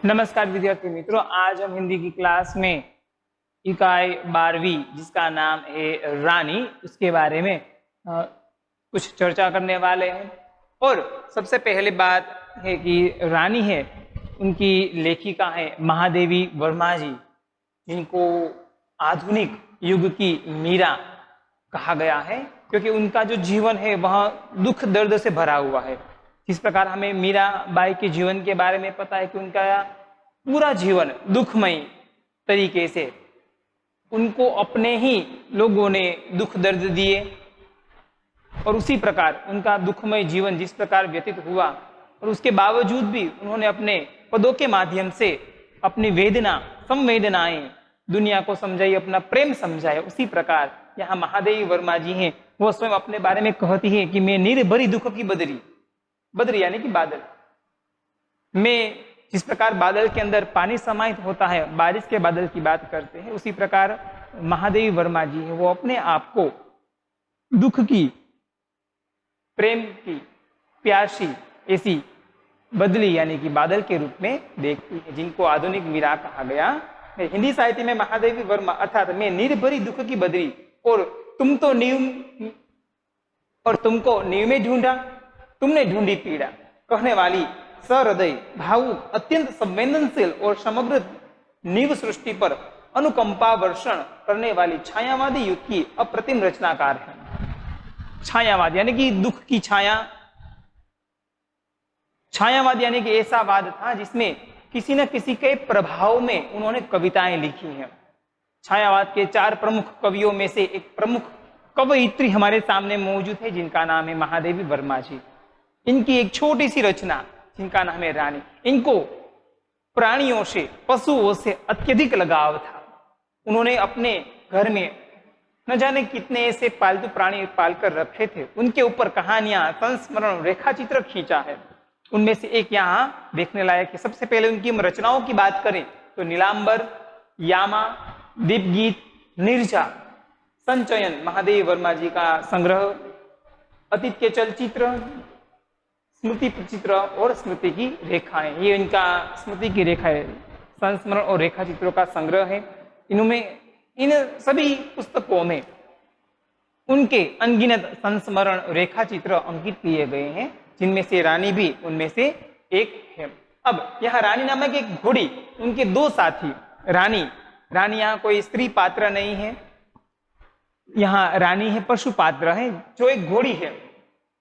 नमस्कार विद्यार्थी मित्रों, आज हम हिंदी की क्लास में इकाई 12वीं जिसका नाम है रानी, उसके बारे में कुछ चर्चा करने वाले हैं। और सबसे पहले बात है कि रानी है, उनकी लेखिका है महादेवी वर्मा जी, जिनको आधुनिक युग की मीरा कहा गया है, क्योंकि उनका जो जीवन है वह दुख दर्द से भरा हुआ है। जिस प्रकार हमें मीराबाई के जीवन के बारे में पता है कि उनका पूरा जीवन दुखमय तरीके से, उनको अपने ही लोगों ने दुख दर्द दिए, और उसी प्रकार उनका दुखमय जीवन जिस प्रकार व्यतीत हुआ, और उसके बावजूद भी उन्होंने अपने पदों के माध्यम से अपनी वेदना संवेदनाएं दुनिया को समझाई, अपना प्रेम समझाया। उसी प्रकार यहाँ महादेवी वर्मा जी हैं, वो स्वयं अपने बारे में कहती है कि मैं निर्भरी दुख की बदरी, बदरी यानी कि बादल, मैं जिस प्रकार बादल के अंदर पानी समाहित होता है, बारिश के बादल की बात करते हैं, उसी प्रकार महादेवी वर्मा जी है, वो अपने आप को दुख की, प्रेम की प्यासी ऐसी बदली यानी कि बादल के रूप में देखती है, जिनको आधुनिक मीरा कहा गया है। हिंदी साहित्य में महादेवी वर्मा अर्थात मैं निर्भरी दुख की बदली, और तुमको नींव में ढूंढा, तुमने ढूंढी पीड़ा कहने वाली सहृदय, भावुक, अत्यंत संवेदनशील और समग्र नीव सृष्टि पर अनुकंपा वर्षण करने वाली छायावादी युग की अप्रतिम रचनाकार है। छायावाद यानी कि दुख की छाया, छायावाद यानी कि ऐसा वाद था जिसमें किसी न किसी के प्रभाव में उन्होंने कविताएं लिखी हैं। छायावाद के 4 प्रमुख कवियों में से एक प्रमुख कवयित्री हमारे सामने मौजूद है, जिनका नाम है महादेवी वर्मा जी। इनकी एक छोटी सी रचना जिनका नाम है रानी, इनको प्राणियों से, पशुओं से अत्यधिक लगाव था। उन्होंने अपने घर में न जाने कितने ऐसे पालतू प्राणी पालकर रखे थे, उनके ऊपर कहानियां, संस्मरण, रेखा चित्र खींचा है। उनमें से एक यहाँ देखने लायक है। सबसे पहले उनकी रचनाओं की बात करें तो नीलांबर, यामा, दीपगीत, निर्जा, संचयन महादेवी वर्मा जी का संग्रह, अतीत के चलचित्र, स्मृति चित्र और स्मृति की रेखाएं, ये इनका स्मृति की रेखाएं, संस्मरण और रेखा चित्रों का संग्रह है। इनमें इन सभी पुस्तकों में उनके अनगिनत संस्मरण रेखा चित्र अंकित किए गए हैं, जिनमें से रानी भी उनमें से एक है। अब यहाँ रानी नामक एक घोड़ी, उनके 2 साथी, रानी यहाँ कोई स्त्री पात्र नहीं है, यहाँ रानी है पशु पात्र है, जो एक घोड़ी है।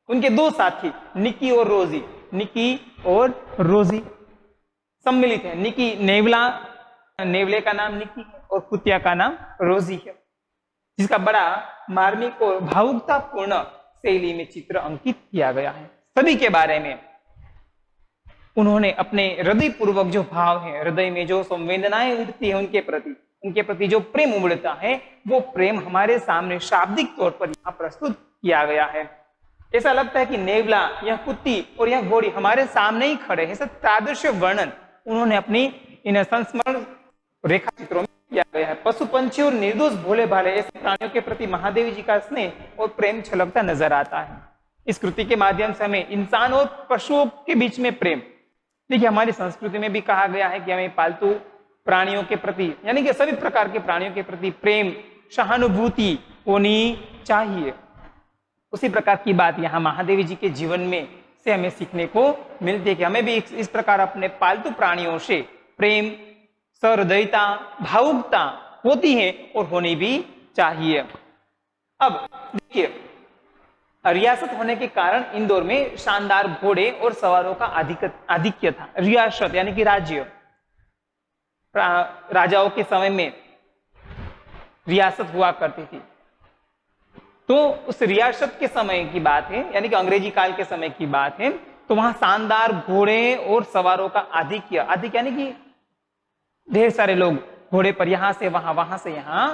उनके 2 साथी निकी और रोजी, निकी और रोजी सम्मिलित है। निकी नेवला, नेवले का नाम निकी है, और कुतिया का नाम रोजी है, जिसका बड़ा मार्मिक और भावुकतापूर्ण शैली में चित्र अंकित किया गया है। सभी के बारे में उन्होंने अपने हृदय पूर्वक जो भाव है, हृदय में जो संवेदनाएं उठती है उनके प्रति जो प्रेम उमड़ता है, वो प्रेम हमारे सामने शाब्दिक तौर पर यहाँ प्रस्तुत किया गया है। ऐसा लगता है कि नेवला, यह कुत्ती और यह घोड़ी हमारे सामने ही खड़े हैं। सब तादृश्य वर्णन उन्होंने अपनी इन संस्मरण रेखा चित्रों में किया गया है। पशु पंछी और निर्दोष भोले भाले ऐसे प्राणियों के प्रति महादेवी जी का स्नेह और प्रेम छलकता नजर आता है। इस कृति के माध्यम से हमें इंसान और पशुओं के बीच में प्रेम, देखिए हमारी संस्कृति में भी कहा गया है कि हमें पालतू प्राणियों के प्रति यानी कि सभी प्रकार के प्राणियों के प्रति प्रेम, सहानुभूति होनी चाहिए। उसी प्रकार की बात यहाँ महादेवी जी के जीवन में से हमें सीखने को मिलती है कि हमें भी इस प्रकार अपने पालतू प्राणियों से प्रेम, सहृदयता, भावुकता होती है और होनी भी चाहिए। अब देखिए, रियासत होने के कारण इंदौर में शानदार घोड़े और सवारों का आधिक्य था। रियासत यानी कि राज्य, राजाओं के समय में रियासत हुआ करती थी। तो उस रियासत के समय की बात है, यानी कि अंग्रेजी काल के समय की बात है, तो वहां शानदार घोड़े और सवारों का आधिक्य यानी कि ढेर सारे लोग घोड़े पर यहां से वहां से यहां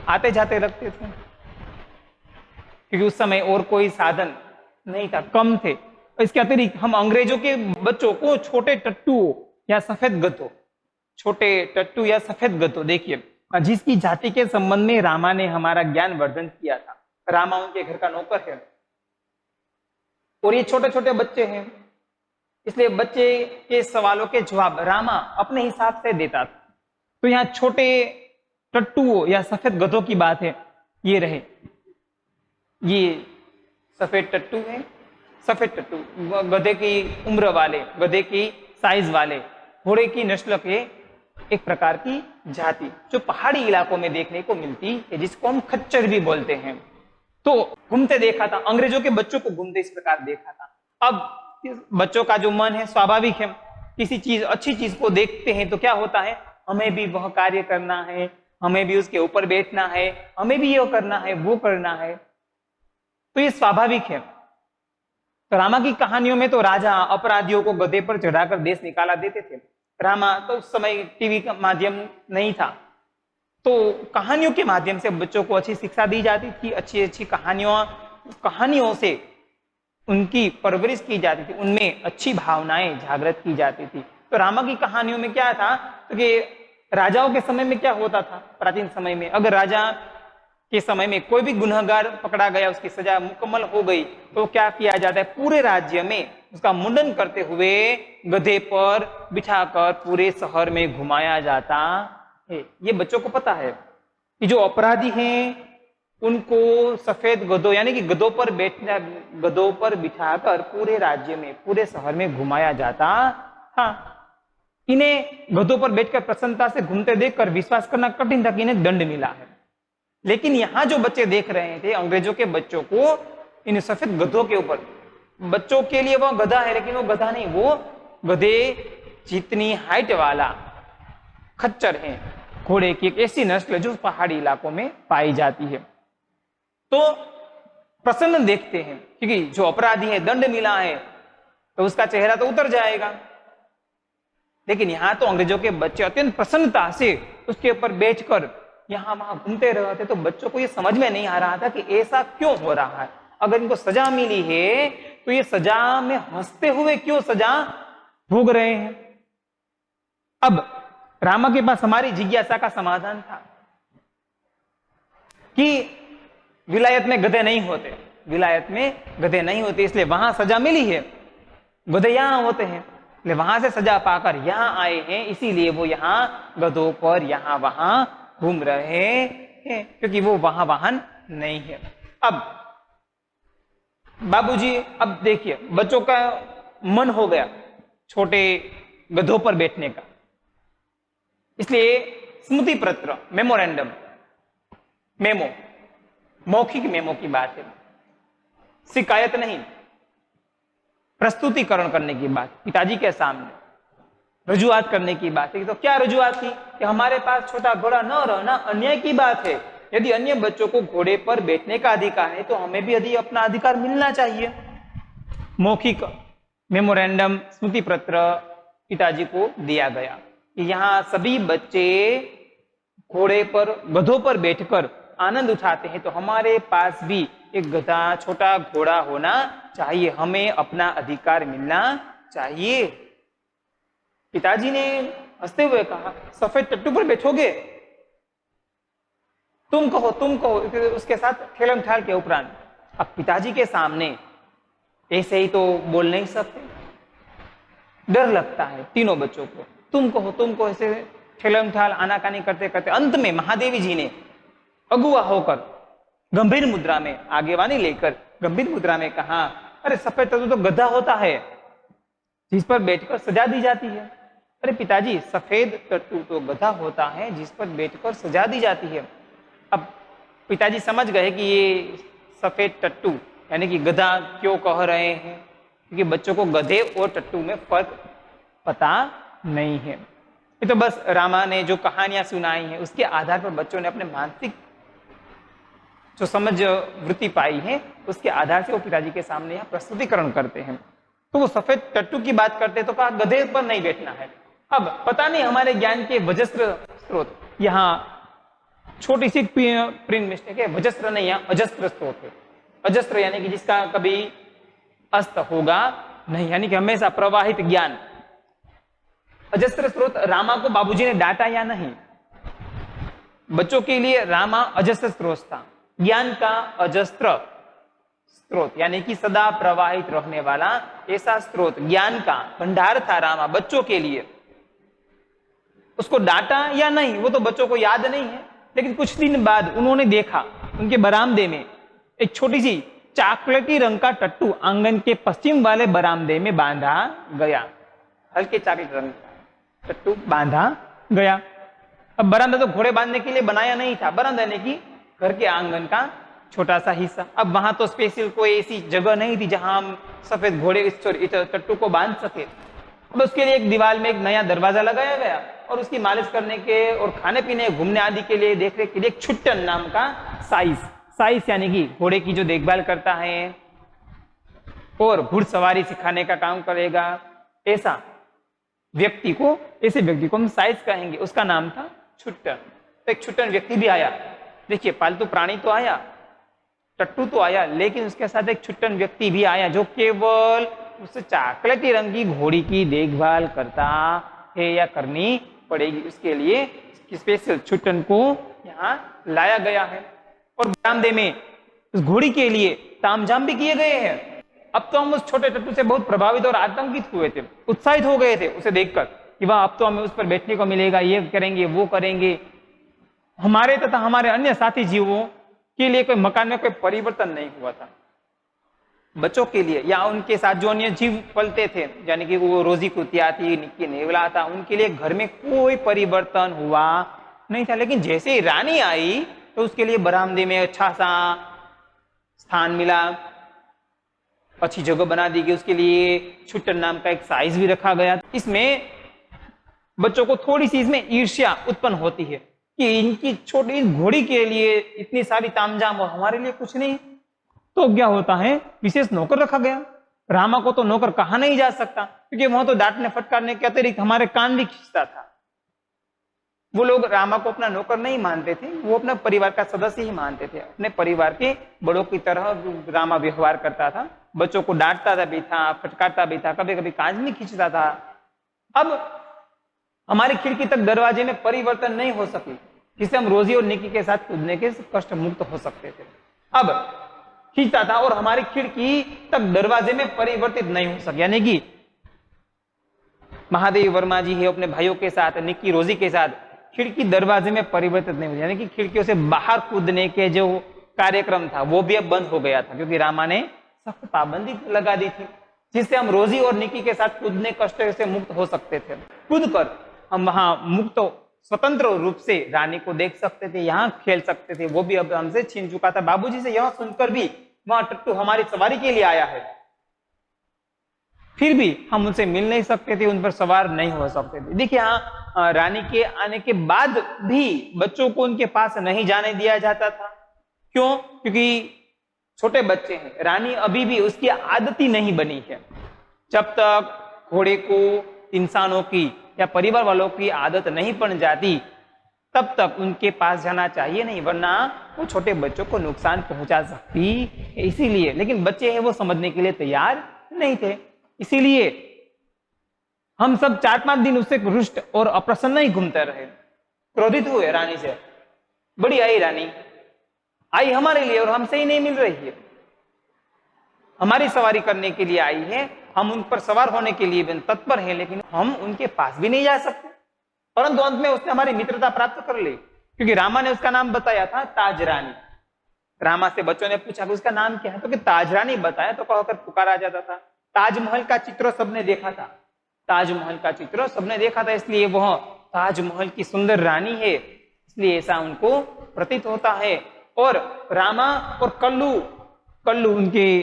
आते जाते रखते थे, क्योंकि उस समय और कोई साधन नहीं था, कम थे। इसके अतिरिक्त हम अंग्रेजों के बच्चों को छोटे टट्टुओं या सफेद गधों, छोटे टट्टू या सफेद गधों, देखिए जिसकी जाति के संबंध में रामा ने हमारा ज्ञान वर्धन किया था। रामा उनके घर का नौकर है, और ये छोटे छोटे बच्चे हैं, इसलिए बच्चे के सवालों के जवाब रामा अपने हिसाब से देता था। तो यहाँ छोटे टट्टुओं या सफेद गधों की बात है, ये रहे, ये सफेद टट्टू है, सफेद टट्टू गधे की उम्र वाले, गधे की साइज वाले घोड़े की नस्ल के एक प्रकार की जाति जो पहाड़ी इलाकों में देखने को मिलती है, जिसको हम खच्चर भी बोलते हैं। तो घूमते देखा था, अंग्रेजों के बच्चों को घूमते इस प्रकार देखा था। अब बच्चों का जो मन है स्वाभाविक है, किसी चीज अच्छी चीज को देखते हैं तो क्या होता है, हमें भी वह कार्य करना है, हमें भी उसके ऊपर बैठना है, हमें भी ये करना है, वो करना है, तो ये स्वाभाविक है। तो रामा की कहानियों में तो राजा अपराधियों को गधे पर चढ़ाकर देश निकाला देते थे। रामा तो उस समय टीवी का माध्यम नहीं था, तो कहानियों के माध्यम से बच्चों को अच्छी शिक्षा दी जाती थी, अच्छी अच्छी कहानियों से उनकी परवरिश की जाती थी, उनमें अच्छी भावनाएं जागृत की जाती थी। तो रामा की कहानियों में क्या था, तो कि राजाओं के समय में क्या होता था, प्राचीन समय में अगर राजा के समय में कोई भी गुनहगार पकड़ा गया, उसकी सजा मुकम्मल हो गई, तो क्या किया जाता है, पूरे राज्य में उसका मुंडन करते हुए गधे पर बिठाकर पूरे शहर में घुमाया जाता है। ये बच्चों को पता है कि जो अपराधी हैं उनको सफेद गधों यानी कि गधों पर बिठाकर पूरे राज्य में, पूरे शहर में घुमाया जाता था। इन्हें गधों पर बैठकर प्रसन्नता से घूमते देखकर विश्वास करना कठिन था कि इन्हें दंड मिला है। लेकिन यहां जो बच्चे देख रहे थे, अंग्रेजों के बच्चों को इन सफेद गधों के ऊपर, बच्चों के लिए वो गधा है लेकिन वो गधा नहीं, वो गधे जितनी हाइट वाला खच्चर है, घोड़े की एक ऐसी नस्ल जो पहाड़ी इलाकों में पाई जाती है। तो प्रसन्न देखते हैं क्योंकि जो अपराधी है दंड मिला है तो उसका चेहरा तो उतर जाएगा। लेकिन यहां तो अंग्रेजों के बच्चे अत्यंत प्रसन्नता से उसके ऊपर बैठकर यहां वहां घूमते रहते, तो बच्चों को यह समझ में नहीं आ रहा था कि ऐसा क्यों हो रहा है। अगर इनको सजा मिली है तो ये सजा में हंसते हुए क्यों सजा भोग रहे हैं। अब रामा के पास हमारी जिज्ञासा का समाधान था कि विलायत में गधे नहीं होते, विलायत में गधे नहीं होते, इसलिए वहां सजा मिली है, गधे यहां होते हैं, इसलिए वहां से सजा पाकर यहां आए हैं, इसीलिए वो यहां गधों पर यहां वहां घूम रहे हैं, क्योंकि वो वहां वाहन नहीं है। अब बाबूजी, अब देखिए बच्चों का मन हो गया छोटे गधों पर बैठने का, इसलिए स्मृति पत्र, मेमोरेंडम, मेमो, मौखिक मेमो की बात है, शिकायत नहीं, प्रस्तुतिकरण करने की बात, पिताजी के सामने रजुआत करने की बात है। तो क्या रजुआत थी कि हमारे पास छोटा घोड़ा न रहना अन्याय की बात है, यदि अन्य बच्चों को घोड़े पर बैठने का अधिकार है तो हमें भी यदि अपना अधिकार मिलना चाहिए। मौखिक मेमोरेंडम, स्मृति पत्र पिताजी को दिया गया कि यहाँ सभी बच्चे घोड़े पर, गधों पर बैठकर आनंद उठाते हैं, तो हमारे पास भी एक गधा, छोटा घोड़ा होना चाहिए, हमें अपना अधिकार मिलना चाहिए। पिताजी ने हंसते हुए कहा, सफेद टट्टू पर बैठोगे, तुम कहो, तुम कहो, उसके साथ ठेलम ठाल के उपरांत। अब पिताजी के सामने ऐसे ही तो बोल नहीं सकते, डर लगता है तीनों बच्चों को, तुम कहो, तुम कहो, ऐसे ठेलम ठाल आनाकानी करते करते अंत में महादेवी जी ने अगुआ होकर गंभीर मुद्रा में, आगेवानी लेकर गंभीर मुद्रा में कहा, अरे सफेद टट्टू तो गधा होता है जिस पर बैठकर सजा दी जाती है। अरे पिताजी, सफेद टट्टू तो गधा होता है जिस पर बैठकर सजा दी जाती है। अब पिताजी समझ गए कि ये सफेद टट्टू यानी कि गधा क्यों कह रहे हैं, क्योंकि बच्चों को गधे और टट्टू में फर्क पता नहीं है। ये तो बस रामा ने जो कहानियां सुनाई हैं उसके आधार पर बच्चों ने अपने मानसिक जो समझ वृत्ति पाई है उसके आधार से वो पिताजी के सामने यहाँ प्रस्तुतिकरण करते हैं। तो वो सफेद टट्टू की बात करते तो कहा गधे पर नहीं बैठना है। अब पता नहीं हमारे ज्ञान के वजस्त्र स्रोत, यहाँ छोटी सी प्रिंट मिस्टेक है, वजस्त्र नहीं, यहाँ अजस्त्र स्रोत है। अजस्त्र यानी कि जिसका कभी अस्त होगा नहीं, यानी कि हमेशा प्रवाहित ज्ञान। अजस्त्र स्रोत, रामा को बाबूजी ने डांटा या नहीं, बच्चों के लिए रामा अजस्त्र स्रोत था, ज्ञान का अजस्त्र स्रोत, यानी कि सदा प्रवाहित रहने वाला ऐसा स्रोत, ज्ञान का भंडार था रामा बच्चों के लिए। उसको डांटा या नहीं वो तो बच्चों को याद नहीं है, लेकिन कुछ दिन बाद उन्होंने देखा उनके बरामदे में एक छोटी सी चॉकलेटी रंग का टट्टू आंगन के पश्चिम वाले बरामदे में बांधा गया। हल्के चॉकलेट रंग का टट्टू बांधा गया। अब बरामदा तो घोड़े बांधने के लिए बनाया नहीं था, बरामदा यानी कि घर के आंगन का छोटा सा हिस्सा। अब वहां तो स्पेशल कोई ऐसी जगह नहीं थी जहां हम सफेद घोड़े इस टट्टू को बांध सके। अब उसके लिए एक दीवार में एक नया दरवाजा लगाया गया और उसकी मालिश करने के और खाने पीने घूमने आदि के लिए देखरेख के लिए एक छुट्टन नाम का साइस यानी कि घोड़े की जो देखभाल करता है और घुड़सवारी सिखाने का काम करेगा, ऐसे व्यक्ति को हम साइस कहेंगे। उसका नाम था छुट्टन। तो एक छुट्टन व्यक्ति भी आया। देखिए पालतू प्राणी तो आया, टट्टू तो आया, लेकिन उसके साथ एक छुट्टन व्यक्ति भी आया जो केवल उस चॉकलेटी रंग की घोड़ी की देखभाल करता है या करनी पड़ेगी, उसके लिए स्पेशल छुट्टन को यहाँ लाया गया है। और बरामदे में उस घोड़ी के लिए तामझाम भी किए गए हैं। अब तो हम उस छोटे टट्टू से बहुत प्रभावित और आतंकित हुए थे, उत्साहित हो गए थे उसे देखकर कि वाह अब तो हमें उस पर बैठने को मिलेगा, ये करेंगे वो करेंगे। हमारे तथा हमारे अन्य साथी जीवों के लिए कोई मकान में कोई परिवर्तन नहीं हुआ था। बच्चों के लिए या उनके साथ जो अन्य जीव पलते थे, यानी कि वो रोजी कुतिया थी, निक्की नेवला था, उनके लिए घर में कोई परिवर्तन हुआ नहीं था। लेकिन जैसे ही रानी आई तो उसके लिए बरामदे में अच्छा सा स्थान मिला, अच्छी जगह बना दी गई, उसके लिए छुट्टन नाम का एक साइज भी रखा गया। इसमें बच्चों को थोड़ी सी इसमें ईर्ष्या उत्पन्न होती है कि इनकी छोटी घोड़ी के लिए इतनी सारी तामझाम और हमारे लिए कुछ नहीं। तो क्या होता है, विशेष नौकर रखा गया। रामा को तो नौकर कहा नहीं जा सकता क्योंकि वहां तो डांटने फटकारने के अतिरिक्त हमारे कान भी खींचता था। वो लोग रामा को अपना नौकर नहीं मानते थे, वो अपने परिवार का सदस्य ही मानते थे। अपने परिवार के बड़ों की तरह रामा व्यवहार करता था, बच्चों को डांटता भी था, फटकारता भी था, कभी कभी कान भी खींचता था। अब हमारी खिड़की तक दरवाजे में परिवर्तन नहीं हो सकी जिससे हम रोजी और निकी के साथ कूदने के कष्ट मुक्त हो सकते थे। अब खींचता था और हमारी खिड़की तक दरवाजे में परिवर्तित नहीं हो सके, यानी कि महादेव वर्मा जी है अपने भाइयों के साथ, निक्की रोजी के साथ खिड़की दरवाजे में परिवर्तित नहीं हुई, यानी कि खिड़कियों से बाहर कूदने के जो कार्यक्रम था वो भी अब बंद हो गया था क्योंकि रामा ने सख्त पाबंदी लगा दी थी जिससे हम रोजी और निकी के साथ कूदने कष्ट से मुक्त हो सकते थे। कूदकर हम वहां मुक्त स्वतंत्र रूप से रानी को देख सकते थे, यहाँ खेल सकते थे, वो भी अब हमसे छीन चुका था। बाबूजी से यह सुनकर भी वहां टट्टू हमारी सवारी के लिए आया है, फिर भी हम उनसे मिल नहीं सकते थे, उन पर सवार नहीं हो सकते थे। देखिए यहाँ रानी के आने के बाद भी बच्चों को उनके पास नहीं जाने दिया जाता था। क्यों? क्योंकि छोटे बच्चे हैं, रानी अभी भी उसकी आदत ही नहीं बनी है। जब तक घोड़े को इंसानों की या परिवार वालों की आदत नहीं बन जाती तब तक उनके पास जाना चाहिए नहीं, वरना वो छोटे बच्चों को नुकसान पहुंचा सकती है। इसीलिए, लेकिन बच्चे हैं वो समझने के लिए तैयार नहीं थे, इसीलिए हम सब 4-5 दिन उससे रुष्ट और अप्रसन्न ही घूमते रहे, क्रोधित हुए रानी से। बड़ी आई रानी, आई हमारे लिए और हमसे ही नहीं मिल रही है, हमारी सवारी करने के लिए आई है, हम उन पर सवार होने के लिए तत्पर हैं, लेकिन हम उनके पास भी नहीं जा सकते। परंतु अंत में उसने हमारी मित्रता प्राप्त कर ली क्योंकि रामा ने उसका नाम बताया था ताज रानी। रामा से बच्चों ने पूछा कि उसका नाम क्या है, तो कि ताज रानी बताया तो कहकर पुकारा जाता था। ताजमहल का चित्र सबने देखा था, ताजमहल का चित्र सबने देखा था, इसलिए वह ताजमहल की सुंदर रानी है, इसलिए ऐसा उनको प्रतीत होता है। और रामा और कल्लू उनके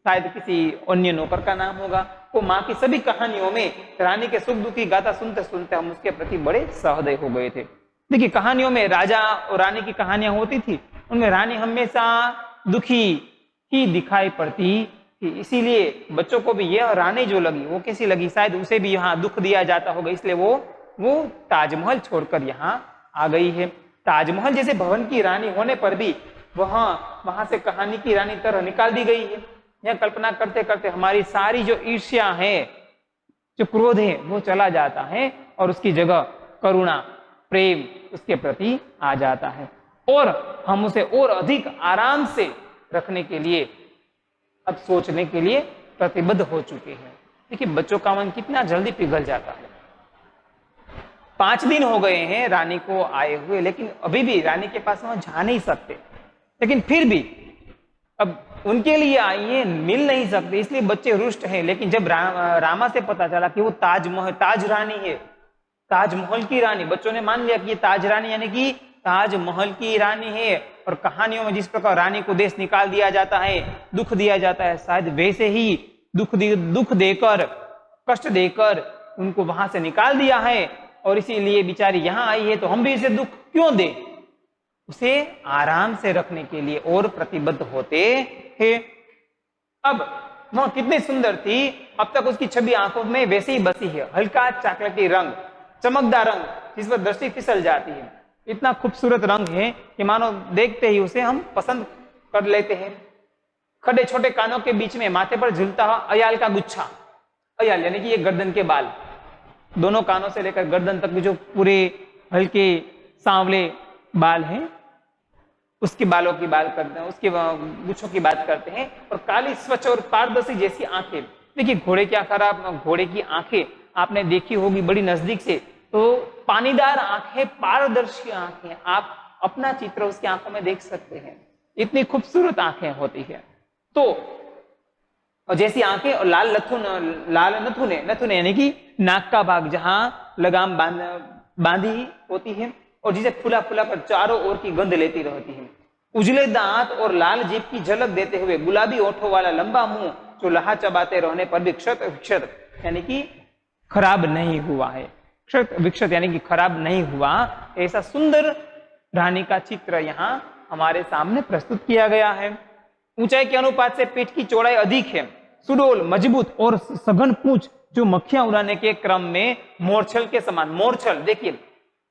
शायद किसी अन्य नौकर का नाम होगा। वो माँ की सभी कहानियों में रानी के सुख दुख की गाथा सुनते सुनते हम उसके प्रति बड़े सहृदय हो गए थे। देखिए कहानियों में राजा और रानी की कहानियां होती थी, उनमें रानी हमेशा दुखी ही दिखाई पड़ती थी, इसीलिए बच्चों को भी यह रानी जो लगी वो कैसी लगी, शायद उसे भी यहाँ दुख दिया जाता होगा, इसलिए वो ताजमहल छोड़कर यहाँ आ गई है। ताजमहल जैसे भवन की रानी होने पर भी वहां से कहानी की रानी तरह निकाल दी गई है। यह कल्पना करते करते हमारी सारी जो ईर्ष्या है, जो क्रोध है, वो चला जाता है और उसकी जगह करुणा, प्रेम उसके प्रति आ जाता है और हम उसे और अधिक आराम से रखने के लिए अब सोचने के लिए प्रतिबद्ध हो चुके हैं। देखिए बच्चों का मन कितना जल्दी पिघल जाता है। 5 दिन हो गए हैं रानी को आए हुए, लेकिन अभी भी रानी के पास वहां जा नहीं सकते। लेकिन फिर भी अब उनके लिए आई है, मिल नहीं सकते, इसलिए बच्चे रुष्ट हैं। लेकिन जब रामा से पता चला कि वो ताजमहल, ताज रानी है, ताजमहल की रानी, बच्चों ने मान लिया कि ये ताज रानी यानी कि ताजमहल की रानी है। और कहानियों में जिस प्रकार रानी को देश निकाल दिया जाता है, दुख दिया जाता है, शायद वैसे ही दुख देकर, कष्ट देकर उनको वहां से निकाल दिया है। और इसीलिए बेचारी यहां आई है, तो हम भी इसे दुख क्यों दें, उसे आराम से रखने के लिए और प्रतिबद्ध होते हैं। अब वह कितनी सुंदर थी, अब तक उसकी छवि आंखों में वैसे ही बसी है, हल्का चॉकलेटी रंग, चमकदार रंग, जिस पर दृष्टि फिसल जाती है। इतना खूबसूरत रंग है कि मानो देखते ही उसे हम पसंद कर लेते हैं। खड़े छोटे कानों के बीच में माथे पर झूलता हुआ अयाल का गुच्छा, अयाल यानी कि ये गर्दन के बाल, दोनों कानों से लेकर गर्दन तक जो पूरे हल्के सांवले बाल हैं, उसके बालों की बात करते हैं, उसके गुच्छों की बात करते हैं। और काली स्वच्छ और पारदर्शी जैसी आंखें। देखिए घोड़े क्या खराब, घोड़े की आंखें आपने देखी होगी बड़ी नजदीक से, तो पानीदार आंखें, पारदर्शी आंखें, आप अपना चित्र उसकी आंखों में देख सकते हैं, इतनी खूबसूरत आंखें होती है। तो और जैसी आंखें और लाल नथुने, नथुने यानी कि नाक का भाग जहां लगाम बांधी होती है और जिसे फुला फुला कर चारों ओर की गंध लेती रहती है। उजले दांत और लाल जीभ की झलक देते हुए गुलाबी ओठों वाला लंबा मुंह, जो लहा चबाते रहने पर भी क्षत विक्षत यानी कि खराब नहीं हुआ है, क्षत विक्षत यानी कि खराब नहीं हुआ, ऐसा सुंदर रानी का चित्र यहाँ हमारे सामने प्रस्तुत किया गया है। ऊंचाई के अनुपात से पेट की चौड़ाई अधिक है, सुडोल, मजबूत और सघन पूंछ, जो मक्खियां उड़ाने के क्रम में मोरछल के समान। मोरछल देखिए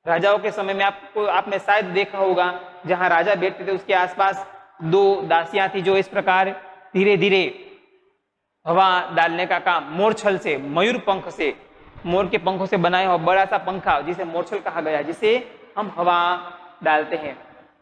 राजाओं के समय में आपने शायद देखा होगा, जहां राजा बैठते थे उसके आसपास 2 दासियां थी, जो इस प्रकार धीरे धीरे हवा डालने का काम मोरछल से, मयूर पंख से, मोर के पंखों से बनाया हुआ बड़ा सा पंखा जिसे मोरछल कहा गया, जिसे हम हवा डालते हैं,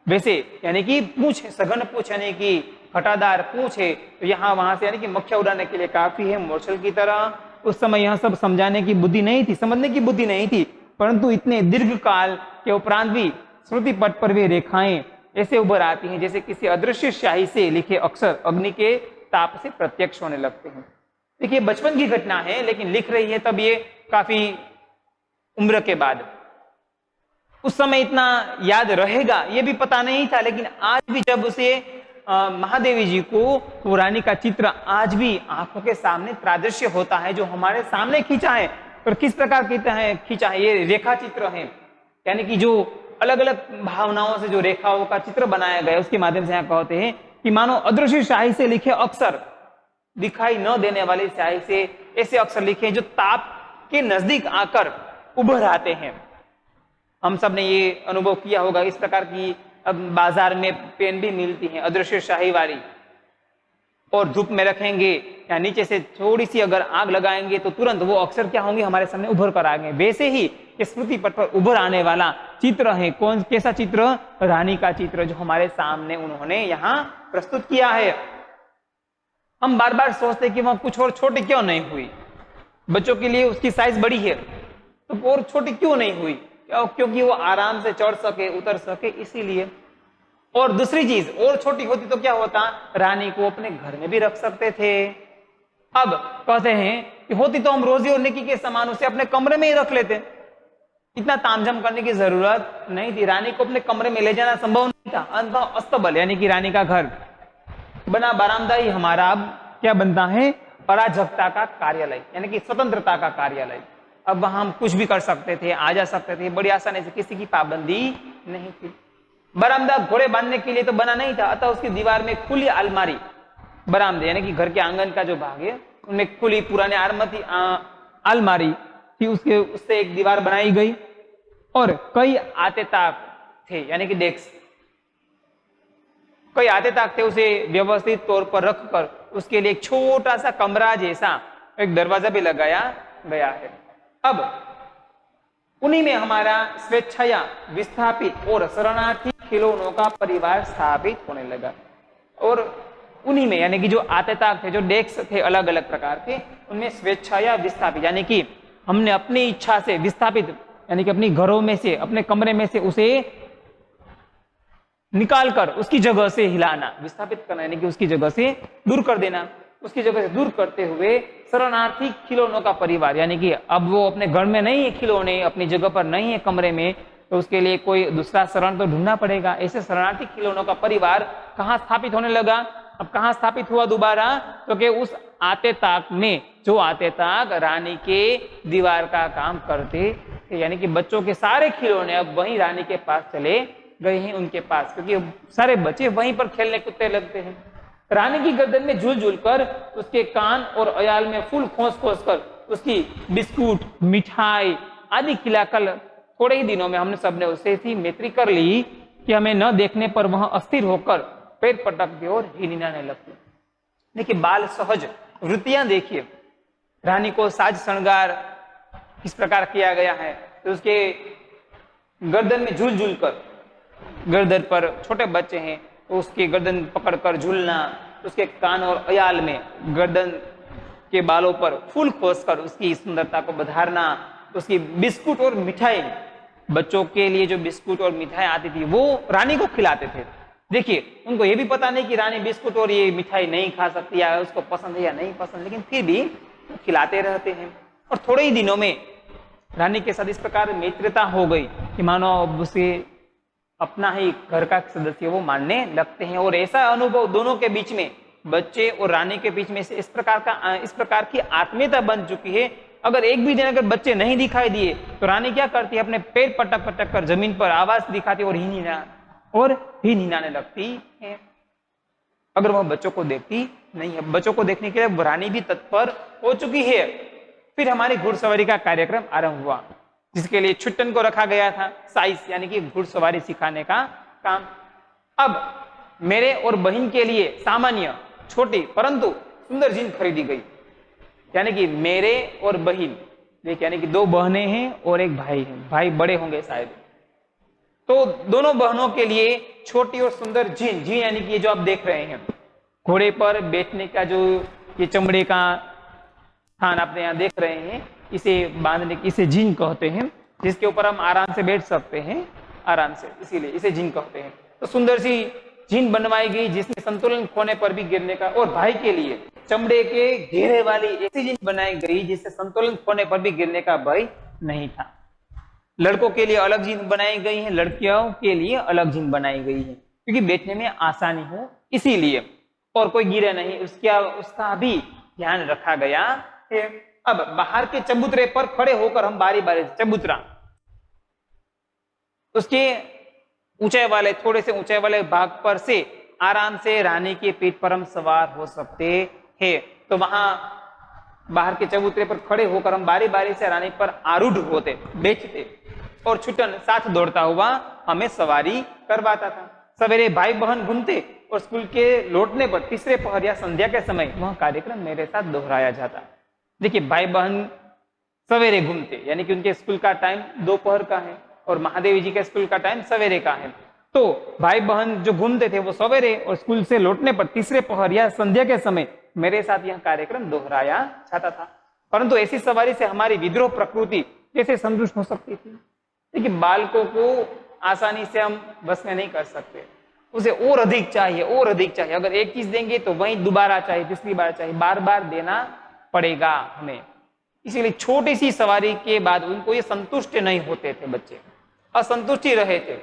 वैसे यानी कि पूंछ, सघन पूंछ यानी कि घटादार पूंछ है, तो यहाँ वहां से यानी कि मक्खियां उड़ाने के लिए काफी है, मोरछल की तरह। उस समय यह सब समझाने की बुद्धि नहीं थी, समझने की बुद्धि नहीं थी, परंतु इतने दीर्घ काल के उपरांत भी स्मृति पट पर वे रेखाएं ऐसे उभर आती हैं जैसे किसी अदृश्य स्याही से लिखे अक्षर अग्नि के ताप से प्रत्यक्ष होने लगते हैं। देखिए बचपन की घटना है, लेकिन लिख रही है तब ये काफी उम्र के बाद। उस समय इतना याद रहेगा ये भी पता नहीं था, लेकिन आज भी जब उसे महादेवी जी को वो रानी का चित्र आज भी आंखों के सामने प्रादृश्य होता है, जो हमारे सामने खींचा है, और किस प्रकार खींचा है, ये रेखा चित्र है, यानी कि जो अलग अलग भावनाओं से जो रेखाओं का चित्र बनाया गया, उसके माध्यम से यहाँ कहते हैं कि मानो अदृश्य स्याही से लिखे अक्षर, दिखाई न देने वाली स्याही से ऐसे अक्षर लिखे जो ताप के नजदीक आकर उभर आते हैं। हम सब ने ये अनुभव किया होगा, इस प्रकार की अब बाजार में पेन भी मिलती हैं अदृश्य स्याही वाली, और धूप में रखेंगे या नीचे से थोड़ी सी अगर आग लगाएंगे तो तुरंत वो अक्षर क्या होंगे, हमारे सामने उभर कर आएंगे। वैसे ही स्मृति पट पर उभर आने वाला चित्र है, कौन कैसा चित्र, रानी का चित्र, जो हमारे सामने उन्होंने यहाँ प्रस्तुत किया है। हम बार बार सोचते कि वह कुछ और छोटी क्यों नहीं हुई, बच्चों के लिए उसकी साइज बड़ी है तो और छोटी क्यों नहीं हुई, क्योंकि वो आराम से चढ़ सके, उतर सके, इसीलिए। और दूसरी चीज, और छोटी होती तो क्या होता, रानी को अपने घर में भी रख सकते थे। अब कहते हैं कि होती तो हम रोजी और नेकी के समान उसे अपने कमरे में ही रख लेते, इतना तामझाम करने की जरूरत नहीं थी। रानी को अपने कमरे में ले जाना संभव नहीं था। अस्तबल यानी कि रानी का घर बना बरामदा ही हमारा अब क्या बनता है, अराजकता का कार्यालय, यानी कि स्वतंत्रता का कार्यालय। अब वहां हम कुछ भी कर सकते थे, आ जा सकते थे बड़ी आसानी से, किसी की पाबंदी नहीं थी। बरामदा घोड़े बांधने के लिए तो बना नहीं था, अतः उसकी दीवार में खुली अलमारी, बरामदे यानी कि घर के आंगन का जो भाग है उनमें खुली पुराने अलमारी थी, उससे एक दीवार बनाई गई, और कई आते ताक थे यानी कि डेस्क, कई आते ताक थे, उसे व्यवस्थित तौर पर रखकर उसके लिए एक छोटा सा कमरा जैसा एक दरवाजा भी लगाया गया है। अब उन्हीं में हमारा स्वेच्छाया विस्थापित और शरणार्थी खिलौनों का परिवार स्थापित होने लगा। और उन्हीं में यानी कि जो आतेताक थे, जो डेस्क थे अलग अलग प्रकार के, उनमें स्वेच्छा या विस्थापित यानी कि हमने अपनी इच्छा से विस्थापित यानी कि अपनी घरों में से, अपने कमरे में से उसे निकालकर उसकी जगह से हिलाना, विस्थापित करना यानी कि उसकी जगह से दूर कर देना। उसकी जगह से दूर करते हुए शरणार्थी खिलौनों का परिवार यानी कि अब वो अपने घर में नहीं है, खिलौने अपनी जगह पर नहीं है कमरे में, तो उसके लिए कोई दूसरा शरण तो ढूंढना पड़ेगा। ऐसे शरणार्थी खिलौनों का परिवार कहाँ स्थापित होने लगा? अब कहाँ स्थापित हुआ दोबारा? तो कि उस आतेताक में, जो आतेताक रानी के दीवार का काम करते थे, यानी कि बच्चों के सारे खिलौने अब वहीं रानी के पास चले गए हैं उनके पास, क्योंकि सारे बच्चे वहीं पर खेलने कूदते लगते हैं। रानी की गर्दन में झूल झूल कर, उसके कान और अयाल में फूल खोस खोस कर उसकी बिस्कुट, मिठाई आदि खिलाकर थोड़े ही दिनों में हमने सबने उससे ऐसी मैत्री कर ली कि हमें न देखने पर वह अस्थिर होकर पैर पटकती और हिनहिनाने लगती। देखिए बाल सहज वृत्तियां देखिए, रानी को साज श्रृंगार किस प्रकार किया गया है, तो उसके गर्दन में झूल झूल कर, गर्दन पर छोटे बच्चे हैं तो उसकी गर्दन पकड़कर झूलना, उसके कान और अयाल में गर्दन के बालों पर फूल खोसकर उसकी सुंदरता को बधारना, उसकी बिस्कुट और मिठाई, बच्चों के लिए जो बिस्कुट और मिठाई आती थी वो रानी को खिलाते थे। देखिए उनको ये भी पता नहीं कि रानी बिस्कुट और ये मिठाई नहीं खा सकती या उसको पसंद है या नहीं पसंद, लेकिन फिर भी खिलाते रहते हैं। और थोड़े ही दिनों में रानी के साथ इस प्रकार मित्रता हो गई कि मानो अब उसे अपना ही घर का सदस्य वो मानने लगते हैं। और ऐसा अनुभव दोनों के बीच में, बच्चे और रानी के बीच में से इस प्रकार की आत्मीयता बन चुकी है। अगर एक भी दिन अगर बच्चे नहीं दिखाई दिए तो रानी क्या करती है, अपने पैर पटक पटक कर जमीन पर आवाज दिखाती और ही हिनाने लगती है। अगर वह बच्चों को देखती नहीं है, बच्चों को देखने के लिए रानी भी तत्पर हो चुकी है। फिर हमारी घुड़सवारी का कार्यक्रम आरंभ हुआ, जिसके लिए छुट्टन को रखा गया था, साइस यानी कि घुड़सवारी सिखाने का काम। अब मेरे और बहन के लिए सामान्य छोटी परंतु सुंदर जीन खरीदी गई, यानी कि मेरे और बहन, देखिए यानी कि दो बहनें हैं और एक भाई है, भाई बड़े होंगे शायद, तो दोनों बहनों के लिए छोटी और सुंदर जीन, जीन यानी कि ये जो आप देख रहे हैं घोड़े पर बैठने का जो ये चमड़े का स्थान आप यहाँ देख रहे हैं, इसे बांधने, इसे जीन कहते हैं, जिसके ऊपर हम आराम से बैठ सकते हैं आराम से, इसीलिए इसे जीन कहते हैं। तो सुंदर सी जीन बनवाई गई जिसमें संतुलन खोने पर भी गिरने का, और भाई के लिए चमड़े के घेरे वाली ऐसी जीन बनाई गई जिससे संतुलन खोने पर भी गिरने का भय नहीं था। लड़कों के लिए अलग जीन बनाई गई है, लड़कियों के लिए अलग जीन बनाई गई है, क्योंकि बैठने में आसानी हो इसीलिए, और कोई गिरे नहीं उसका भी ध्यान रखा गया है। अब बाहर के चबूतरे पर खड़े होकर हम बारी बारी से, चबूतरा उसके ऊंचाई वाले, थोड़े से ऊंचाई वाले भाग पर से आराम से रानी की पीठ पर हम सवार हो सकते हैं। तो वहां बाहर के चबूतरे पर खड़े होकर हम बारी बारी से रानी पर आरूढ़ होते, बैठते, और छुट्टन साथ दौड़ता हुआ हमें सवारी करवाता था। सवेरे भाई बहन घूमते और स्कूल के लौटने पर तीसरे पहर या संध्या के समय वह कार्यक्रम मेरे साथ दोहराया जाता। देखिए भाई बहन सवेरे घूमते, यानी कि उनके स्कूल का टाइम दोपहर का है और महादेवी जी के स्कूल का टाइम सवेरे का है। तो भाई बहन जो घूमते थे वो सवेरे, और स्कूल से लौटने पर तीसरे पहर या संध्या के समय मेरे साथ यह कार्यक्रम दोहराया जाता था। परंतु ऐसी सवारी से हमारी विद्रोह प्रकृति कैसे संतुष्ट हो सकती थी? देखिए बालकों को आसानी से हम बस में नहीं कर सकते, उसे और अधिक चाहिए, और अधिक चाहिए। अगर एक चीज देंगे तो वही दोबारा चाहिए, तीसरी बार चाहिए, बार बार देना पड़ेगा हमें। इसीलिए छोटी सी सवारी के बाद उनको ये संतुष्ट नहीं होते थे, बच्चे असंतुष्टि रहे थे,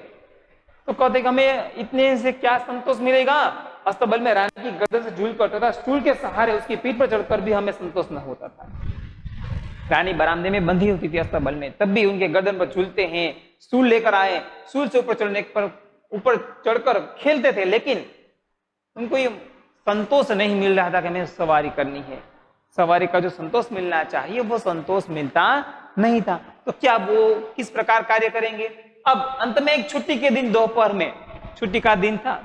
तो कहते कि हमें इतने से क्या संतोष मिलेगा। अस्तबल में रानी की गर्दन से झूल कर तथा स्टूल के सहारे उसकी पीठ पर चढ़कर भी हमें संतोष न होता था। रानी बरामदे में बंधी होती थी अस्तबल में, तब भी उनके गर्दन पर झूलते हैं, स्टूल लेकर आए, स्टूल से ऊपर चढ़ने पर ऊपर चढ़कर खेलते थे, लेकिन उनको ये संतोष नहीं मिल रहा था कि हमें सवारी करनी है। सवारी का जो संतोष मिलना चाहिए वो संतोष मिलता नहीं था। तो क्या वो किस प्रकार कार्य करेंगे? अब अंत में एक छुट्टी के दिन दोपहर में, छुट्टी का दिन था,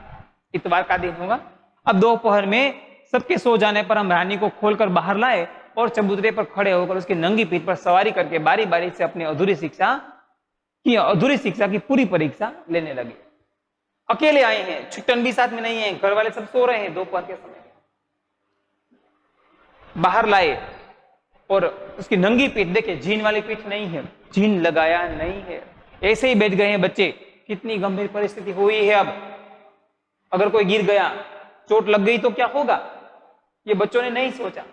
इतवार का दिन होगा, अब दोपहर में सबके सो जाने पर हम रानी को खोलकर बाहर लाए और चबूतरे पर खड़े होकर उसकी नंगी पीठ पर सवारी करके बारी बारी से अपनी अधूरी शिक्षा की पूरी परीक्षा लेने लगे। अकेले आए हैं, छुट्टन भी साथ में नहीं है, घर वाले सब सो रहे हैं दोपहर के समय। बाहर लाए और उसकी नंगी पीठ, देखिए जीन वाली पीठ नहीं है, जीन लगाया नहीं है, ऐसे ही बैठ गए हैं बच्चे। कितनी गंभीर परिस्थिति हुई है। अब अगर कोई गिर गया, चोट लग गई तो क्या होगा, ये बच्चों ने नहीं सोचा।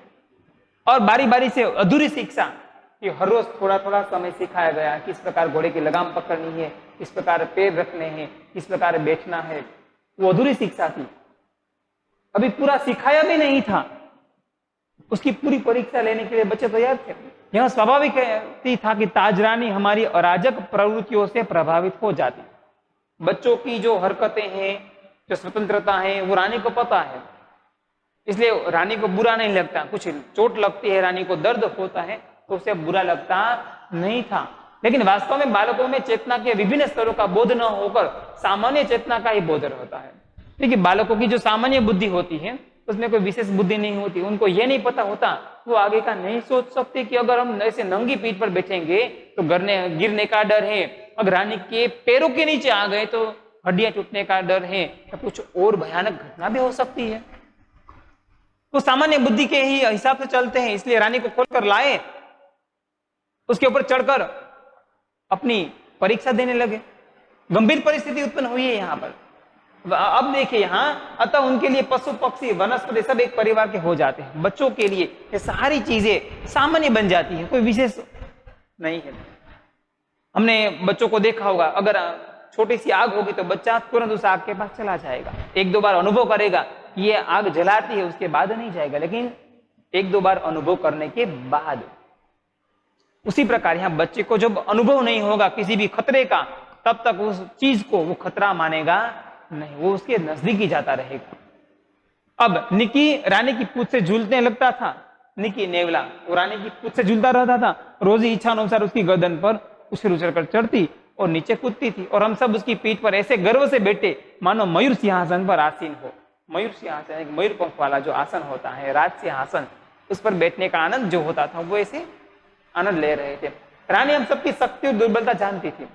और बारी बारी से अधूरी शिक्षा कि हर रोज थोड़ा थोड़ा समय सिखाया गया, किस प्रकार घोड़े की लगाम पकड़नी है, किस प्रकार पैर रखने हैं, किस प्रकार बैठना है, वो अधूरी शिक्षा थी। अभी पूरा सिखाया भी नहीं था, उसकी पूरी परीक्षा लेने के लिए बच्चे तैयार थे। यह स्वाभाविक था कि ताजरानी हमारी अराजक प्रवृत्तियों से प्रभावित हो जाती। बच्चों की जो हरकतें हैं, जो स्वतंत्रता है, वो रानी को पता है, इसलिए रानी को बुरा नहीं लगता। कुछ चोट लगती है, रानी को दर्द होता है, तो उसे बुरा लगता नहीं था। लेकिन वास्तव में बालकों में चेतना के विभिन्न स्तरों का बोध न होकर सामान्य चेतना का ही बोध रहता है। देखिए बालकों की जो सामान्य बुद्धि होती है उसमें कोई विशेष बुद्धि नहीं होती। उनको यह नहीं पता होता, वो आगे का नहीं सोच सकते कि अगर हम ऐसे नंगी पीठ पर बैठेंगे तो गिरने का डर है, अगर रानी के पैरों के नीचे आ गए तो हड्डियां टूटने का डर है, या कुछ और भयानक घटना भी हो सकती है। वो सामान्य बुद्धि के ही हिसाब से चलते हैं। इसलिए रानी को खोलकर लाए, उसके ऊपर चढ़कर अपनी परीक्षा देने लगे। गंभीर परिस्थिति उत्पन्न हुई है यहाँ पर। अब देखिए यहाँ, अतः उनके लिए पशु पक्षी वनस्पति सब एक परिवार के हो जाते हैं। बच्चों के लिए ये सारी चीजें सामान्य बन जाती है, कोई विशेष नहीं है। हमने बच्चों को देखा होगा, अगर छोटी सी आग होगी तो बच्चा तुरंत उस आग के पास चला जाएगा, एक दो बार अनुभव करेगा ये आग जलाती है, उसके बाद नहीं जाएगा, लेकिन एक दो बार अनुभव करने के बाद। उसी प्रकार यहाँ बच्चे को जब अनुभव नहीं होगा किसी भी खतरे का, तब तक उस चीज को वो खतरा मानेगा नहीं, वो उसके नजदीक ही जाता रहेगा। अब निकी रानी की पूंछ से झूलने लगता था। निकी नेवला वो रानी की पूंछ से झूलता रहता था, रोज ही इच्छा अनुसार उसकी गर्दन पर उछल उछल कर चढ़ती और नीचे कूदती थी, और हम सब उसकी पीठ पर ऐसे गर्व से बैठे मानो मयूर सिंहासन पर आसीन हो। मयूर सिंहासन एक मयूर पंख वाला जो आसन होता है, राज सिंहासन, उस पर बैठने का आनंद जो होता था वो ऐसे आनंद ले रहे थे। रानी हम सबकी शक्ति और दुर्बलता जानती थी,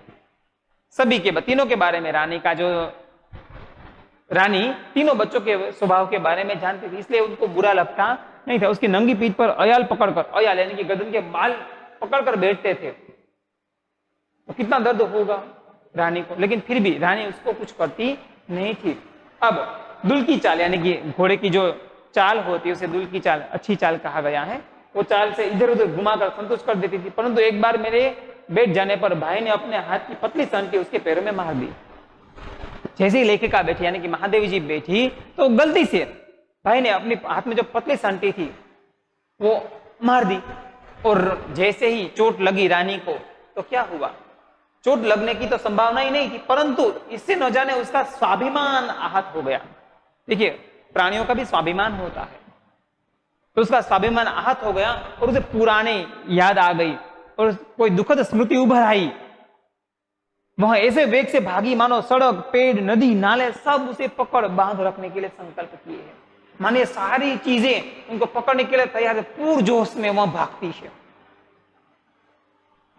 सभी के तीनों के बारे में। रानी तीनों बच्चों के स्वभाव के बारे में जानती थी, इसलिए उनको बुरा लगता नहीं था। उसकी नंगी पीठ पर अयाल पकड़कर, अयाल यानी कि गर्दन के बाल पकड़कर बैठते थे, तो कितना दर्द होगा रानी को, लेकिन फिर भी रानी उसको कुछ करती नहीं थी। अब दुल की चाल यानी कि घोड़े की जो चाल होती है उसे दुल की चाल, अच्छी चाल कहा गया है। वो चाल से इधर उधर घुमाकर संतुष्ट कर देती थी, परंतु एक बार मेरे बैठ जाने पर भाई ने अपने हाथ की पतली संटी उसके पैरों में मार दी। जैसे ही लेखिका बैठी यानी कि महादेवी जी बैठी तो गलती से भाई ने अपने हाथ में जो पतली संटी थी वो मार दी, और जैसे ही चोट लगी रानी को तो क्या हुआ, चोट लगने की तो संभावना ही नहीं थी, परंतु इससे न जाने उसका स्वाभिमान आहत हो गया। देखिए प्राणियों का भी स्वाभिमान होता है, तो उसका स्वाभिमान आहत हो गया और उसे पुराने याद आ गई और कोई दुखद स्मृति उभर आई। वह ऐसे वेग से भागी मानो सड़क, पेड़, नदी, नाले सब उसे पकड़ बांध रखने के लिए संकल्प किए हैं। माने सारी चीजें उनको पकड़ने के लिए तैयार है, पूर्ण जोश में वह भागती है।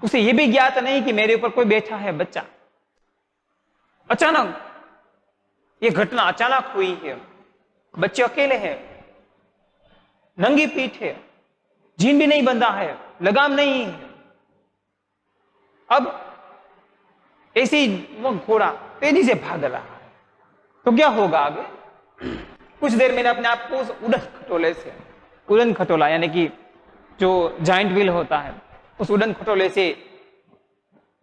उसे यह भी ज्ञात नहीं कि मेरे ऊपर कोई बैठा है बच्चा। अचानक यह घटना अचानक हुई है, बच्चे अकेले हैं, नंगी पीठ है, जीन भी नहीं बंधा है, लगाम नहीं है। अब ऐसे ही वो घोड़ा तेजी से भाग रहा है, तो क्या होगा आगे? कुछ देर मैंने अपने आप को उस उड़न खटोला यानी कि जो जॉइंट व्हील होता है उस उड़न खटोले से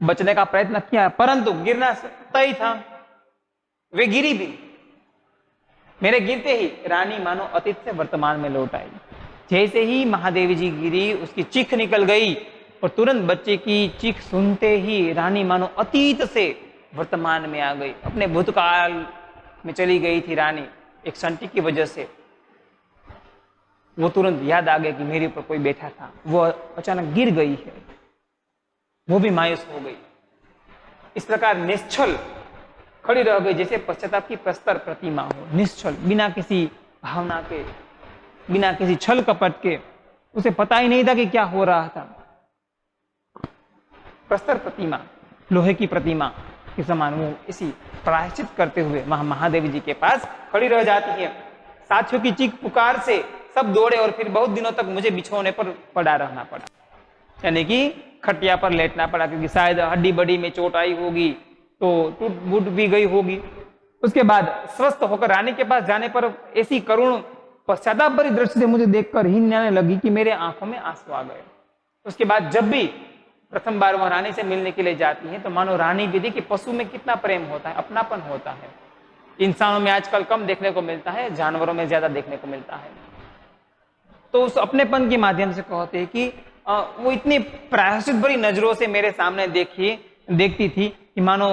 बचने का प्रयत्न किया, परंतु गिरना तय था। वे गिरी भी। मेरे गिरते ही रानी मानो अतीत से वर्तमान में लौट आई। जैसे ही महादेवी जी गिरी उसकी चीख निकल गई, और तुरंत बच्चे की चीख सुनते ही रानी मानो अतीत से वर्तमान में आ गई, अपने भूतकाल में चली गई थी रानी। एक संटी की वजह से वो तुरंत याद आ गया कि मेरे ऊपर कोई बैठा था, वो अचानक गिर गई है, वो भी मायूस हो गई। इस प्रकार निश्चल खड़ी रह गई, जैसे पश्चाताप की प्रस्तर प्रतिमा हो, निश्चल, बिना किसी भावना के, बिना किसी छल कपट के। उसे पता ही नहीं था कि क्या हो रहा था। प्रस्तर प्रतिमा, लोहे की प्रतिमा के समान वो इसी प्रायश्चित करते हुए वहां महादेवी जी के पास खड़ी रह जाती है। साथियों की चीख पुकार से सब दौड़े और फिर बहुत दिनों तक मुझे बिछौने पर पड़ा रहना पड़ा, यानी कि खटिया पर लेटना पड़ा, क्योंकि शायद हड्डी बड़ी में चोट आई होगी तो टूट फूट भी गई होगी। उसके बाद स्वस्थ होकर रानी के पास जाने पर ऐसी करुण पश्चाताप भरी दृष्टि से मुझे देखकर हीन आने लगी कि मेरे आंखों में आंसू आ गए। उसके बाद जब भी प्रथम बार वह रानी से मिलने के लिए जाती है तो मानो रानी भी देखिए पशु में कितना प्रेम होता है, अपनापन होता है। इंसानों में आजकल कम देखने को मिलता है, जानवरों में ज्यादा देखने को मिलता है। तो उस अपनेपन के माध्यम से कहते हैं कि वो इतनी प्रायश्चित भरी नजरों से मेरे सामने देखती थी कि मानो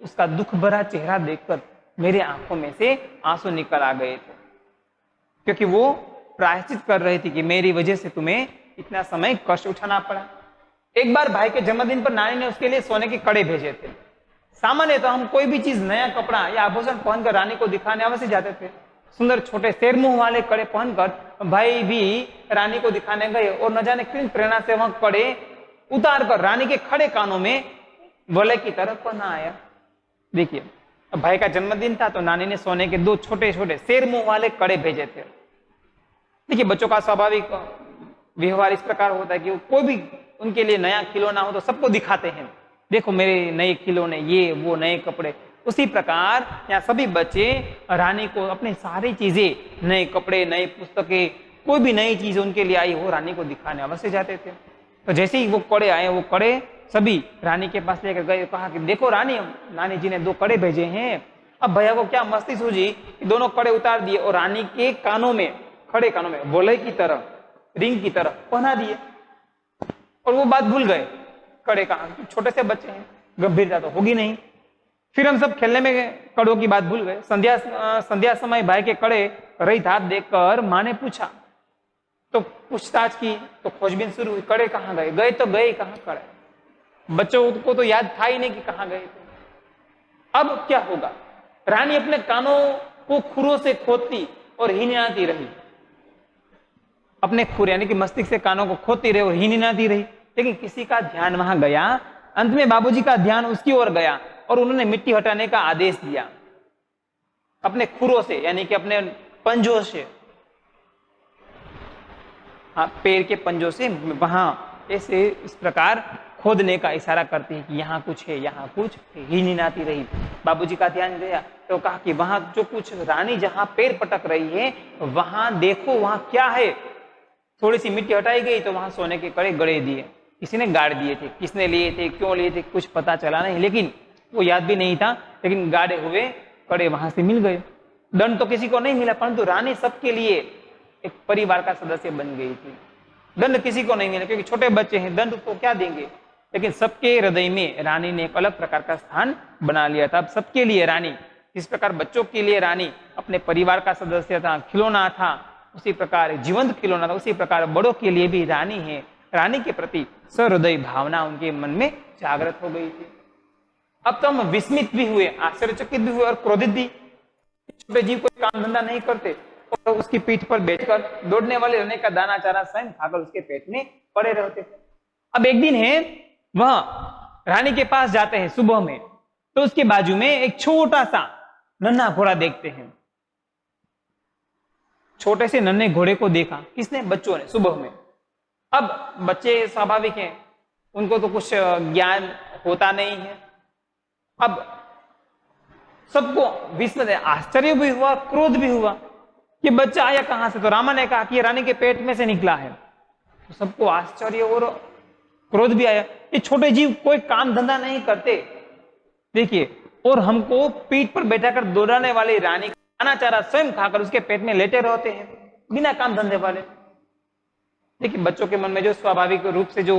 उसका दुख भरा चेहरा देखकर मेरे आंखों में से आंसू निकल आ गए थे, क्योंकि वो प्रायश्चित कर रही थी कि मेरी वजह से तुम्हें इतना समय कष्ट उठाना पड़ा। एक बार भाई के जन्मदिन पर नानी ने उसके लिए सोने के कड़े भेजे थे। सामान्य तो हम कोई भी चीज, नया कपड़ा या आभूषण पहनकर रानी को दिखाने अवश्य जाते थे। सुंदर छोटे शेर मुंह वाले कड़े पहनकर भाई भी रानी को दिखाने गए और न जाने किन प्रेरणा से वह कड़े उतार कर रानी के खड़े कानों में वलय की तरफ पहना आया। देखिए, अब भाई का जन्मदिन था तो नानी ने सोने के 2 छोटे छोटे शेर मुंह वाले कड़े भेजे थे। देखिए, बच्चों का स्वाभाविक व्यवहार इस प्रकार होता है कि कोई भी उनके लिए नया खिलौना हो तो सबको दिखाते हैं, देखो मेरे नए खिलौने, ये वो नए कपड़े। उसी प्रकार यहाँ सभी बच्चे रानी को अपनी सारी चीजें, नए कपड़े, नई पुस्तकें, कोई भी नई चीज उनके लिए आई हो रानी को दिखाने अवश्य जाते थे। तो जैसे ही वो कड़े आए, वो कड़े सभी रानी के पास लेकर गए, कहा कि देखो रानी, नानी जी ने 2 कड़े भेजे हैं। अब भैया को क्या मस्ती सूझी कि दोनों कड़े उतार दिए और रानी के कानों में, खड़े कानों में वलय की तरह, रिंग की तरह पहना दिए और वो बात भूल गए। कड़े कहाँ, छोटे से बच्चे हैं, गंभीरता तो होगी नहीं। फिर हम सब खेलने में कड़ों की बात भूल गए। संध्या समय भाई के कड़े रहित हाथ देखकर माँ ने पूछा, तो पूछताछ की, तो खोजबीन शुरू हुई, कड़े कहाँ गए? गए तो गए कहाँ कड़े? बच्चों को तो याद था ही नहीं कि कहाँ गए थे। अब क्या होगा? रानी अपने कानों को खुरों से खोदती और हिनहिनाती रही, अपने खुर यानी कि मस्तिष्क से कानों को खोदती रही और हिनहिनाती रही, लेकिन किसी का ध्यान वहां गया। अंत में बाबूजी का ध्यान उसकी ओर गया और उन्होंने मिट्टी हटाने का आदेश दिया अपने खुरों से, यानी कि अपने पंजों से, हाँ, पैर के पंजों से वहां ऐसे इस प्रकार खोदने का इशारा करती है कि यहाँ कुछ है, यहाँ कुछ है। हिनहिनाती रही। बाबूजी का ध्यान गया तो कहा कि वहां जो कुछ, रानी जहां पैर पटक रही है वहां देखो, वहां क्या है। थोड़ी सी मिट्टी हटाई गई तो वहां सोने के कड़े गड़े दिए, किसी ने गाड़ दिए थे। किसने लिए थे, क्यों लिए थे, कुछ पता चला नहीं, लेकिन वो याद भी नहीं था। लेकिन गाड़े हुए कड़े वहां से मिल गए। दंड तो किसी को नहीं मिला, परंतु रानी सबके लिए एक परिवार का सदस्य बन गई थी। दंड किसी को नहीं मिला क्योंकि छोटे बच्चे हैं, दंड को क्या देंगे, लेकिन सबके हृदय में रानी ने एक अलग प्रकार का स्थान बना लिया था। अब सबके लिए रानी, जिस प्रकार बच्चों के लिए रानी अपने परिवार का सदस्य था, खिलौना था, उसी प्रकार जीवंत खिलौना था, उसी प्रकार बड़ों के लिए भी रानी है। रानी के प्रति सहृदय भावना उनके मन में जागृत हो गई थी। अब तो हम विस्मित भी हुए, आश्चर्यचकित भी हुए और क्रोधित भी। छोटे जीव कोई काम धंधा नहीं करते और उसकी पीठ पर बैठकर दौड़ने वाले रहने का दाना चारा स्वयं खाकर उसके पेट में पड़े रहते थे। अब एक दिन है, वह रानी के पास जाते हैं सुबह में, तो उसके बाजू में एक छोटा सा नन्हा घोड़ा देखते हैं। छोटे से नन्हे घोड़े को देखा किसने? बच्चों ने, सुबह में। अब बच्चे स्वाभाविक हैं, उनको तो कुछ ज्ञान होता नहीं है। अब सबको विस्मय, आश्चर्य भी हुआ, क्रोध भी हुआ कि बच्चा आया कहां से। तो रामा ने कहा कि ये रानी के पेट में से निकला है। तो सबको आश्चर्य और क्रोध भी आया। ये छोटे जीव कोई काम धंधा नहीं करते, देखिए, और हमको पीठ पर बैठाकर दौड़ाने वाली रानी खाना चारा स्वयं खाकर उसके पेट में लेटे रहते हैं बिना काम धंधे वाले। देखिए, बच्चों के मन में जो स्वाभाविक रूप से जो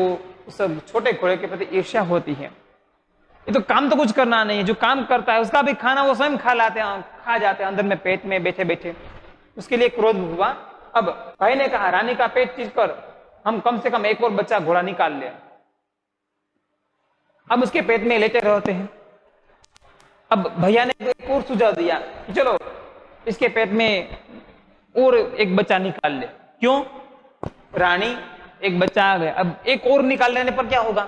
उस छोटे घोड़े के प्रति ईर्ष्या होती है, ये तो काम तो कुछ करना नहीं है, जो काम करता है उसका भी खाना वो स्वयं खा जाते हैं अंदर में, पेट में बैठे बैठे। उसके लिए क्रोध हुआ। अब भाई ने कहा रानी का पेट चीज कर, हम कम से कम एक और बच्चा घोड़ा निकाल ले। अब उसके पेट में लेटे रहते हैं। अब भैया ने एक और सुझाव दिया कि चलो इसके पेट में और एक बच्चा निकाल ले। क्यों? रानी, एक बच्चा आ गया, अब एक और निकाल लेने पर क्या होगा?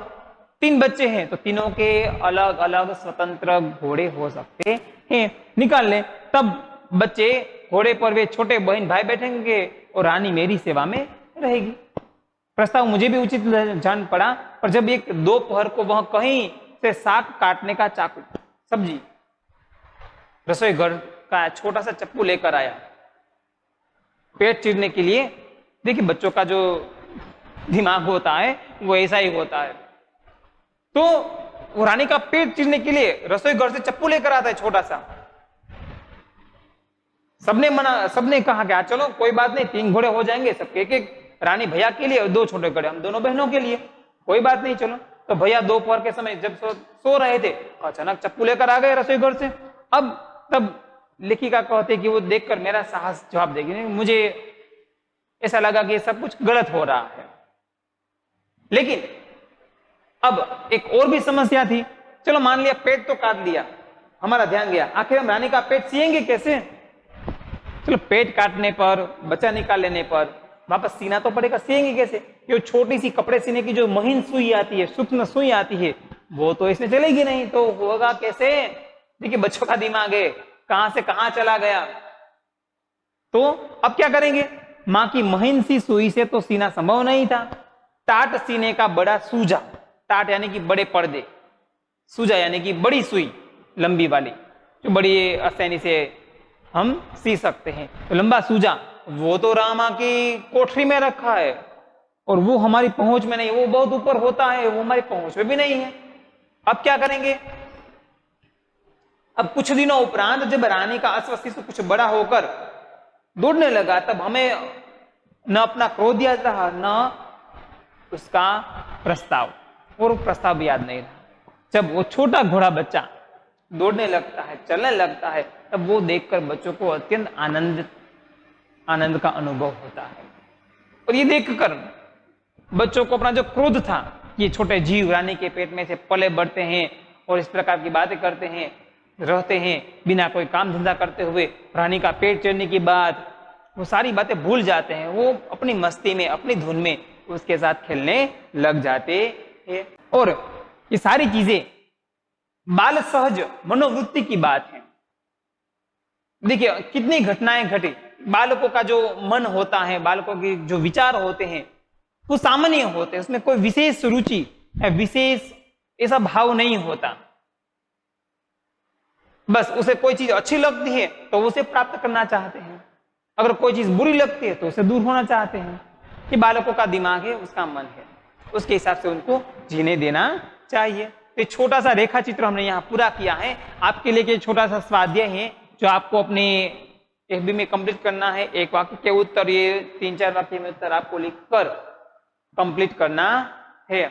3 बच्चे हैं तो तीनों के अलग अलग स्वतंत्र घोड़े हो सकते हैं, निकाल ले। तब बच्चे घोड़े पर वे छोटे बहन भाई बैठेंगे और रानी मेरी सेवा में रहेगी। प्रस्ताव मुझे भी उचित जान पड़ा, पर जब एक दोपहर को वह कहीं से साग काटने का चाकू, सब्जी, रसोई घर का छोटा सा चप्पू लेकर आया पेट चीरने के लिए। देखिए बच्चों का जो दिमाग होता है वो ऐसा ही होता है। तो वो रानी का पेट चीरने के लिए रसोई घर से चप्पू लेकर आता है छोटा सा। सबने कहा कि चलो कोई बात नहीं, 3 घोड़े हो जाएंगे, सबके एक रानी भैया के लिए और 2 छोटे घोड़े हम दोनों बहनों के लिए, कोई बात नहीं चलो। तो भैया दोपहर के समय जब सो रहे थे अचानक चप्पू लेकर आ गए रसोई घर से। अब तब लेखिका कहते कि वो देखकर मेरा साहस जवाब देगी, मुझे ऐसा लगा कि सब कुछ गलत हो रहा है। लेकिन अब एक और भी समस्या थी। चलो मान लिया पेट तो काट लिया, हमारा ध्यान गया आखिर हम रानी का पेट सिएंगे कैसे। चलो पेट काटने पर, बच्चा निकाल लेने पर वापस सीना तो पड़ेगा, सिएंगे कैसे। ये छोटी सी कपड़े सीने की जो महीन सुई आती है, सूक्ष्म सुई आती है, वो तो इसमें चलेगी नहीं, तो होगा कैसे। देखिए बच्चों का दिमाग है कहां से कहां चला गया। तो अब क्या करेंगे, मां की महीन सी सुई से तो सीना संभव नहीं था। टाट सीने का बड़ा सूजा, टाट यानी कि बड़े पर्दे, सूजा यानी कि बड़ी सुई लंबी वाली जो बड़ी आसानी से हम सी सकते हैं। तो लंबा सूजा वो तो रामा की कोठरी में रखा है और वो हमारी पहुंच में नहीं, वो बहुत ऊपर होता है, वो हमारी पहुंच में भी नहीं है। अब क्या करेंगे। अब कुछ दिनों उपरांत जब रानी का अश्व शिशु कुछ बड़ा होकर दौड़ने लगा, तब हमें न अपना क्रोध याद रहा न उसका प्रस्ताव, और प्रस्ताव भी याद नहीं रहा। जब वो छोटा घोड़ा बच्चा दौड़ने लगता है, चलने लगता है, तब वो देखकर बच्चों को अत्यंत आनंद का अनुभव होता है। और ये देखकर बच्चों को अपना जो क्रोध था, ये छोटे जीव रानी के पेट में से पले बढ़ते हैं और इस प्रकार की बातें करते हैं, रहते हैं बिना कोई काम धंधा करते हुए, रानी का पेट चढ़ने के बाद वो सारी बातें भूल जाते हैं, वो अपनी मस्ती में अपनी धुन में उसके साथ खेलने लग जाते हैं। और ये सारी चीजें बाल सहज मनोवृत्ति की बात है। देखिए कितनी घटनाएं घटी, बालकों का जो मन होता है, बालकों के जो विचार होते हैं वो सामान्य होते हैं, उसमें कोई विशेष रुचि या विशेष ऐसा भाव नहीं होता। बस उसे कोई चीज अच्छी लगती है तो उसे प्राप्त करना चाहते हैं, अगर कोई चीज बुरी लगती है तो उसे दूर होना चाहते हैं। ये बालकों का दिमाग है, उसका मन है, उसके हिसाब से उनको जीने देना चाहिए। तो छोटा सा रेखा चित्र हमने यहाँ पूरा किया है आपके लिए। छोटा सा स्वाध्याय है जो आपको अपने एफबी में कंप्लीट करना है। एक वाक्य के उत्तर, ये 3-4 वाक्य में उत्तर आपको लिखकर कंप्लीट करना है।